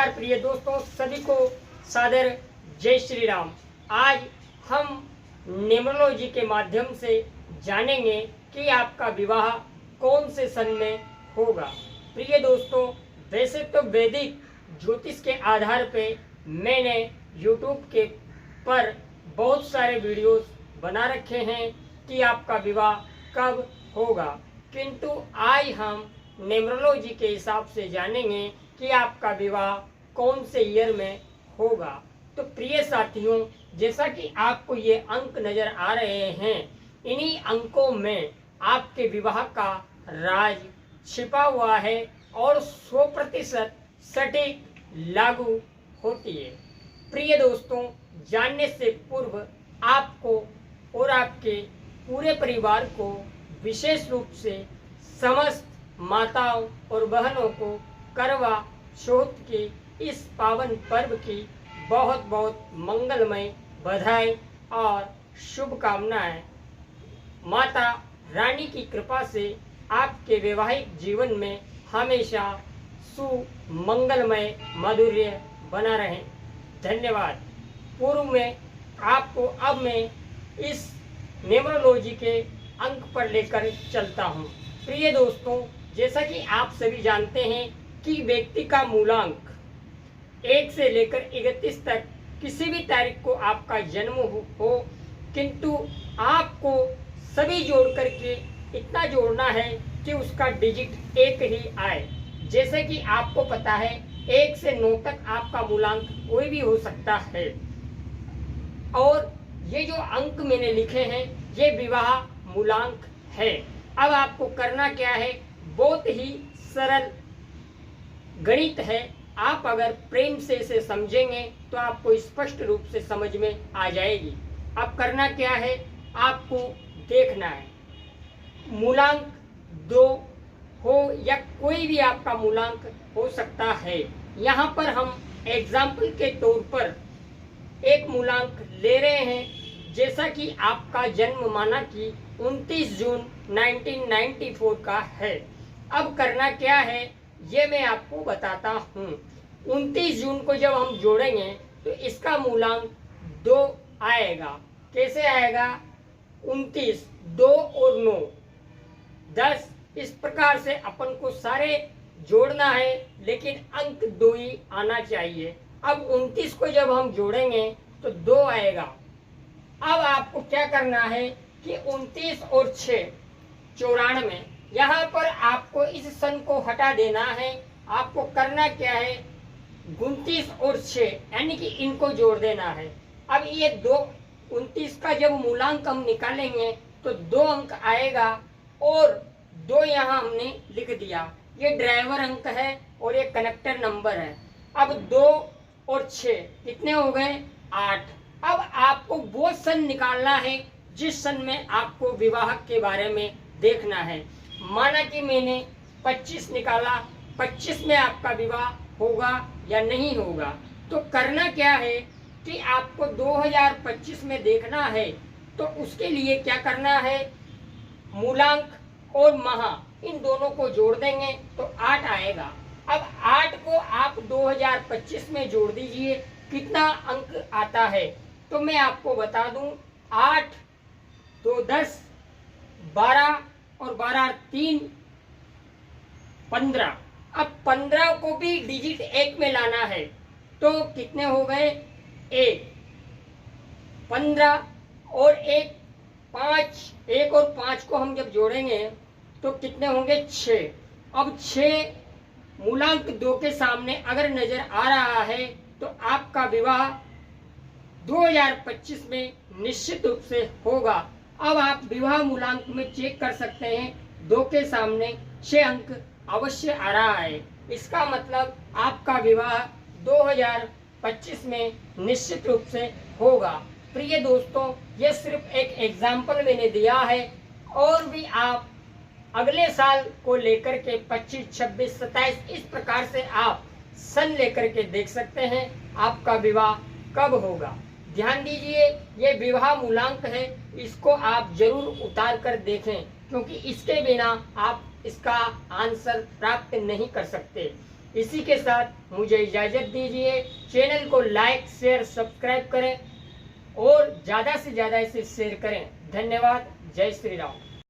नमस्कार प्रिय दोस्तों, सभी को सादर जय श्री राम। आज हम न्यूमरोलॉजी के माध्यम से जानेंगे कि आपका विवाह कौन से सन में होगा। प्रिय दोस्तों, वैसे तो वैदिक ज्योतिष के आधार पे मैंने YouTube के पर बहुत सारे वीडियोस बना रखे हैं कि आपका विवाह कब होगा, किंतु आज हम न्यूमरोलॉजी के हिसाब से जानेंगे कि आपका विवाह कौन से ईयर में होगा। तो प्रिय साथियों, जैसा कि आपको ये अंक नजर आ रहे हैं, इन्हीं अंकों में आपके विवाह का राज छिपा हुआ है और 100% सटीक लागू होती है। प्रिय दोस्तों, जानने से पूर्व आपको और आपके पूरे परिवार को, विशेष रूप से समस्त माताओं और बहनों को करवा चौथ के इस पावन पर्व की बहुत बहुत मंगलमय बधाई और शुभकामनाएं। माता रानी की कृपा से आपके वैवाहिक जीवन में हमेशा सुमंगलमय माधुर्य बना रहे। धन्यवाद। पूर्व में आपको अब मैं इस न्यूमरोलॉजी के अंक पर लेकर चलता हूँ। प्रिय दोस्तों, जैसा कि आप सभी जानते हैं कि व्यक्ति का मूलांक 1 से लेकर 31 तक किसी भी तारीख को आपका जन्म हो, किंतु आपको सभी जोड़ करके इतना जोड़ना है कि उसका डिजिट 1 ही आए। जैसे कि आपको पता है 1 से 9 तक आपका मूलांक कोई भी हो सकता है। और ये जो अंक मैंने लिखे हैं ये विवाह मूलांक है। अब आपको करना क्या है, बहुत ही सरल गणित है। आप अगर प्रेम से इसे समझेंगे तो आपको स्पष्ट रूप से समझ में आ जाएगी। अब करना क्या है, आपको देखना है मूलांक 2 हो या कोई भी आपका मूलांक हो सकता है। यहाँ पर हम एग्जाम्पल के तौर पर एक मूलांक ले रहे हैं। जैसा कि आपका जन्म माना कि 29 जून 1994 का है। अब करना क्या है ये मैं आपको बताता हूँ। 29 जून को जब हम जोड़ेंगे तो इसका मूलांक 2 आएगा। कैसे आएगा? 29, 2 और 9, 10। इस प्रकार से अपन को सारे जोड़ना है, लेकिन अंक 2 ही आना चाहिए। अब 29 को जब हम जोड़ेंगे तो 2 आएगा। अब आपको क्या करना है कि 29 और 6 94। यहाँ पर आपको इस सन को हटा देना है। आपको करना क्या है, 29 और 6 यानी कि इनको जोड़ देना है। अब ये 29 का जब मूलांक हम निकालेंगे तो 2 अंक आएगा और 2 यहाँ हमने लिख दिया। ये ड्राइवर अंक है और ये कनेक्टर नंबर है। अब 2 और 6 कितने हो गए? 8। अब आपको वो सन निकालना है जिस सन में आपको विवाह के बारे में देखना है। माना कि मैंने 25 निकाला, 25 में आपका विवाह होगा या नहीं होगा। तो करना क्या है कि आपको 2025 में देखना है। तो उसके लिए क्या करना है, मूलांक और माह इन दोनों को जोड़ देंगे तो 8 आएगा। अब 8 को आप 2025 में जोड़ दीजिए, कितना अंक आता है तो मैं आपको बता दूं। 8 2 10, 12 और 12 3 15। अब 15 को भी डिजिट 1 में लाना है तो कितने हो गए? 1, 15 और 1 5। 1 और 5 को हम जब जोड़ेंगे तो कितने होंगे? 6। अब 6 मूलांक 2 के सामने अगर नजर आ रहा है तो आपका विवाह 2025 में निश्चित रूप से होगा। अब आप विवाह मूलांक में चेक कर सकते हैं 2 के सामने 6 अंक अवश्य आ रहा है। इसका मतलब आपका विवाह 2025 में निश्चित रूप से होगा। प्रिय दोस्तों, यह सिर्फ एक एग्जाम्पल मैंने दिया है और भी आप अगले साल को लेकर के 25, 26, 27 इस प्रकार से आप सन लेकर के देख सकते हैं आपका विवाह कब होगा। ध्यान दीजिए, ये विवाह मूलांक है, इसको आप जरूर उतार कर देखें, क्योंकि इसके बिना आप इसका आंसर प्राप्त नहीं कर सकते। इसी के साथ मुझे इजाज़त दीजिए। चैनल को लाइक शेयर सब्सक्राइब करें और ज़्यादा से ज़्यादा इसे शेयर करें। धन्यवाद। जय श्री राम।